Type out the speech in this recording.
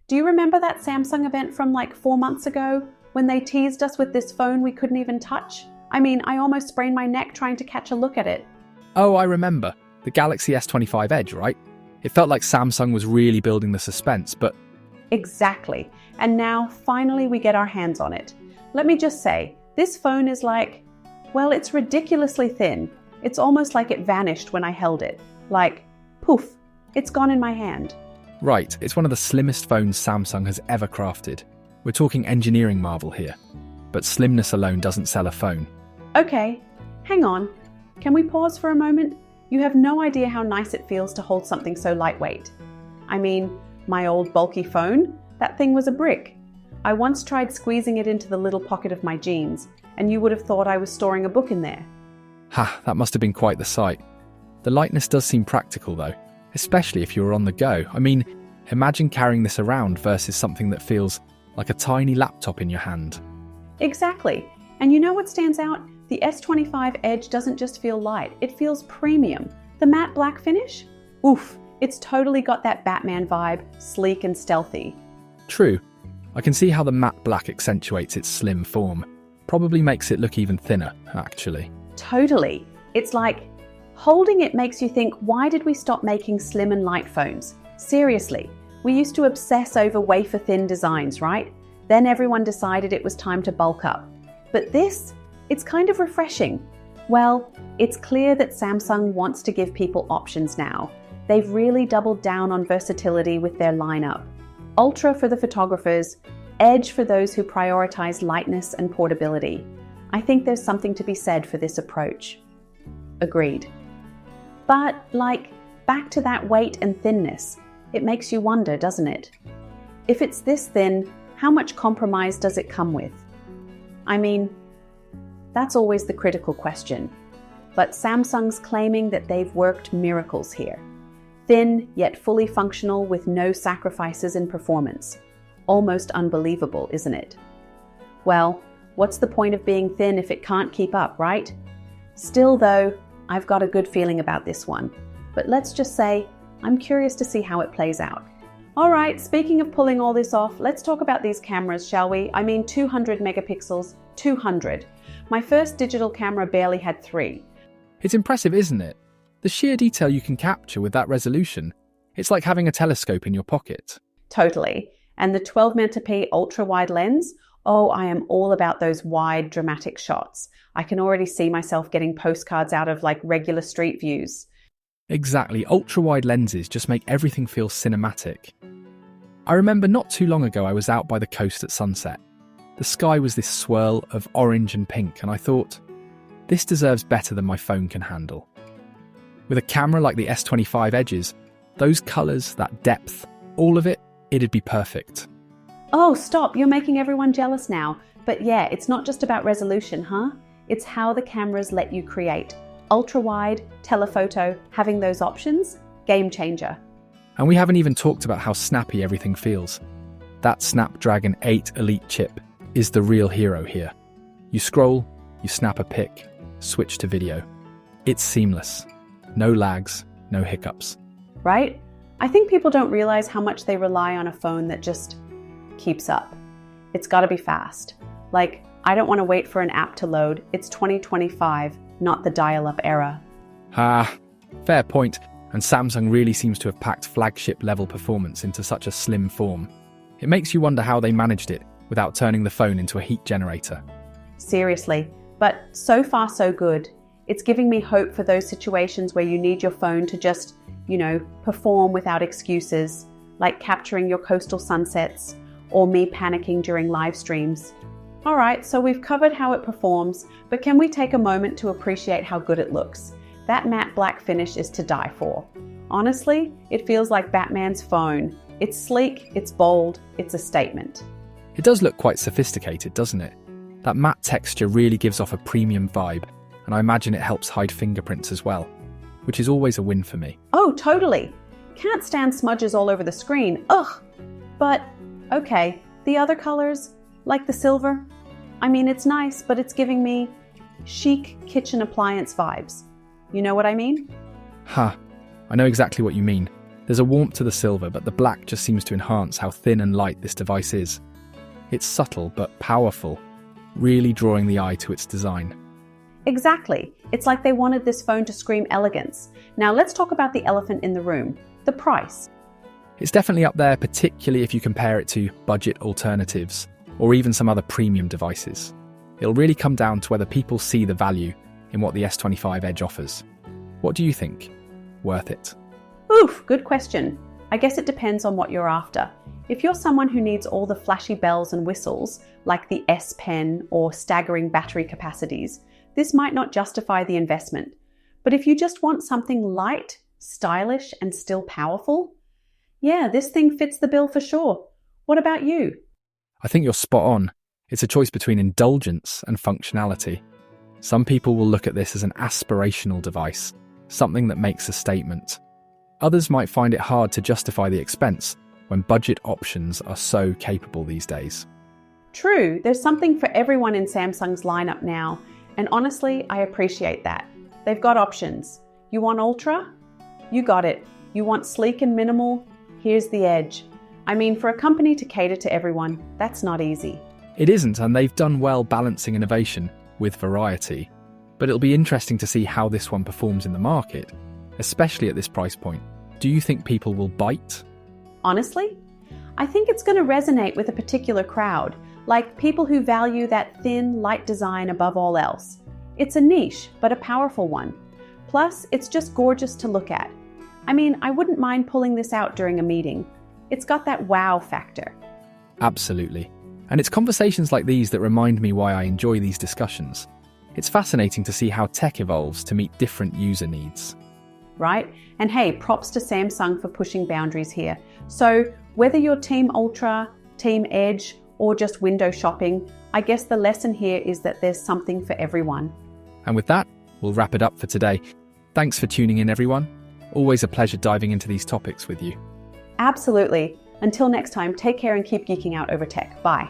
Do you remember that Samsung event from like 4 months ago when they teased us with this phone we couldn't even touch? I mean, I almost sprained my neck trying to catch a look at it. Oh, I remember. The Galaxy S25 Edge, right? It felt like Samsung was really building the suspense, but... Exactly. And now, finally, we get our hands on it. Let me just say, this phone is like, well, it's ridiculously thin. It's almost like it vanished when I held it. Like, poof, it's gone in my hand. Right, it's one of the slimmest phones Samsung has ever crafted. We're talking engineering marvel here. But slimness alone doesn't sell a phone. Okay, hang on. Can we pause for a moment? You have no idea how nice it feels to hold something so lightweight. I mean, my old bulky phone, that thing was a brick. I once tried squeezing it into the little pocket of my jeans, and you would have thought I was storing a book in there. Ha, that must have been quite the sight. The lightness does seem practical though, especially if you were on the go. I mean, imagine carrying this around versus something that feels like a tiny laptop in your hand. Exactly. And you know what stands out? The S25 Edge doesn't just feel light, it feels premium. The matte black finish? Oof, it's totally got that Batman vibe, sleek and stealthy. True. I can see how the matte black accentuates its slim form. Probably makes it look even thinner, actually. Totally. It's like, holding it makes you think, why did we stop making slim and light phones? Seriously, we used to obsess over wafer-thin designs, right? Then everyone decided it was time to bulk up. But this, it's kind of refreshing. Well, it's clear that Samsung wants to give people options now. They've really doubled down on versatility with their lineup. Ultra for the photographers, Edge for those who prioritize lightness and portability. I think there's something to be said for this approach. Agreed. But, like, back to that weight and thinness, it makes you wonder, doesn't it? If it's this thin, how much compromise does it come with? I mean, that's always the critical question. But Samsung's claiming that they've worked miracles here. Thin, yet fully functional with no sacrifices in performance. Almost unbelievable, isn't it? Well, what's the point of being thin if it can't keep up, right? Still though, I've got a good feeling about this one. But let's just say, I'm curious to see how it plays out. Alright, speaking of pulling all this off, let's talk about these cameras, shall we? I mean 200 megapixels, 200. My first digital camera barely had 3. It's impressive, isn't it? The sheer detail you can capture with that resolution. It's like having a telescope in your pocket. Totally. And the 12 megapixel ultra-wide lens? Oh, I am all about those wide, dramatic shots. I can already see myself getting postcards out of like regular street views. Exactly, ultra-wide lenses just make everything feel cinematic. I remember not too long ago I was out by the coast at sunset. The sky was this swirl of orange and pink, and I thought, this deserves better than my phone can handle. With a camera like the S25 Edges, those colours, that depth, all of it, it'd be perfect. Oh, stop, you're making everyone jealous now. But yeah, it's not just about resolution, huh? It's how the cameras let you create. Ultra-wide, telephoto, having those options, game changer. And we haven't even talked about how snappy everything feels. That Snapdragon 8 Elite chip is the real hero here. You scroll, you snap a pic, switch to video. It's seamless. No lags, no hiccups. Right? I think people don't realize how much they rely on a phone that just keeps up. It's gotta be fast. Like, I don't want to wait for an app to load. It's 2025, not the dial-up era. Fair point. And Samsung really seems to have packed flagship-level performance into such a slim form. It makes you wonder how they managed it without turning the phone into a heat generator. Seriously, but so far so good. It's giving me hope for those situations where you need your phone to just, perform without excuses, like capturing your coastal sunsets or me panicking during live streams. Alright, so we've covered how it performs, but can we take a moment to appreciate how good it looks? That matte black finish is to die for. Honestly, it feels like Batman's phone. It's sleek, it's bold, it's a statement. It does look quite sophisticated, doesn't it? That matte texture really gives off a premium vibe, and I imagine it helps hide fingerprints as well, which is always a win for me. Oh, totally. Can't stand smudges all over the screen. Ugh. But, okay, the other colors, like the silver, I mean, it's nice, but it's giving me chic kitchen appliance vibes. You know what I mean? I know exactly what you mean. There's a warmth to the silver, but the black just seems to enhance how thin and light this device is. It's subtle but powerful, really drawing the eye to its design. Exactly. It's like they wanted this phone to scream elegance. Now let's talk about the elephant in the room, the price. It's definitely up there, particularly if you compare it to budget alternatives or even some other premium devices. It'll really come down to whether people see the value in what the S25 Edge offers. What do you think? Worth it? Oof, good question. I guess it depends on what you're after. If you're someone who needs all the flashy bells and whistles, like the S Pen or staggering battery capacities, this might not justify the investment. But if you just want something light, stylish, and still powerful, yeah, this thing fits the bill for sure. What about you? I think you're spot on. It's a choice between indulgence and functionality. Some people will look at this as an aspirational device, something that makes a statement. Others might find it hard to justify the expense when budget options are so capable these days. True, there's something for everyone in Samsung's lineup now, and honestly, I appreciate that. They've got options. You want Ultra? You got it. You want sleek and minimal? Here's the Edge. I mean, for a company to cater to everyone, that's not easy. It isn't, and they've done well balancing innovation with variety. But it'll be interesting to see how this one performs in the market, especially at this price point. Do you think people will bite? Honestly, I think it's going to resonate with a particular crowd, like people who value that thin, light design above all else. It's a niche, but a powerful one. Plus, it's just gorgeous to look at. I mean, I wouldn't mind pulling this out during a meeting. It's got that wow factor. Absolutely. And it's conversations like these that remind me why I enjoy these discussions. It's fascinating to see how tech evolves to meet different user needs. Right? And hey, props to Samsung for pushing boundaries here. So whether you're Team Ultra, Team Edge, or just window shopping, I guess the lesson here is that there's something for everyone. And with that, we'll wrap it up for today. Thanks for tuning in, everyone. Always a pleasure diving into these topics with you. Absolutely. Until next time, take care and keep geeking out over tech. Bye.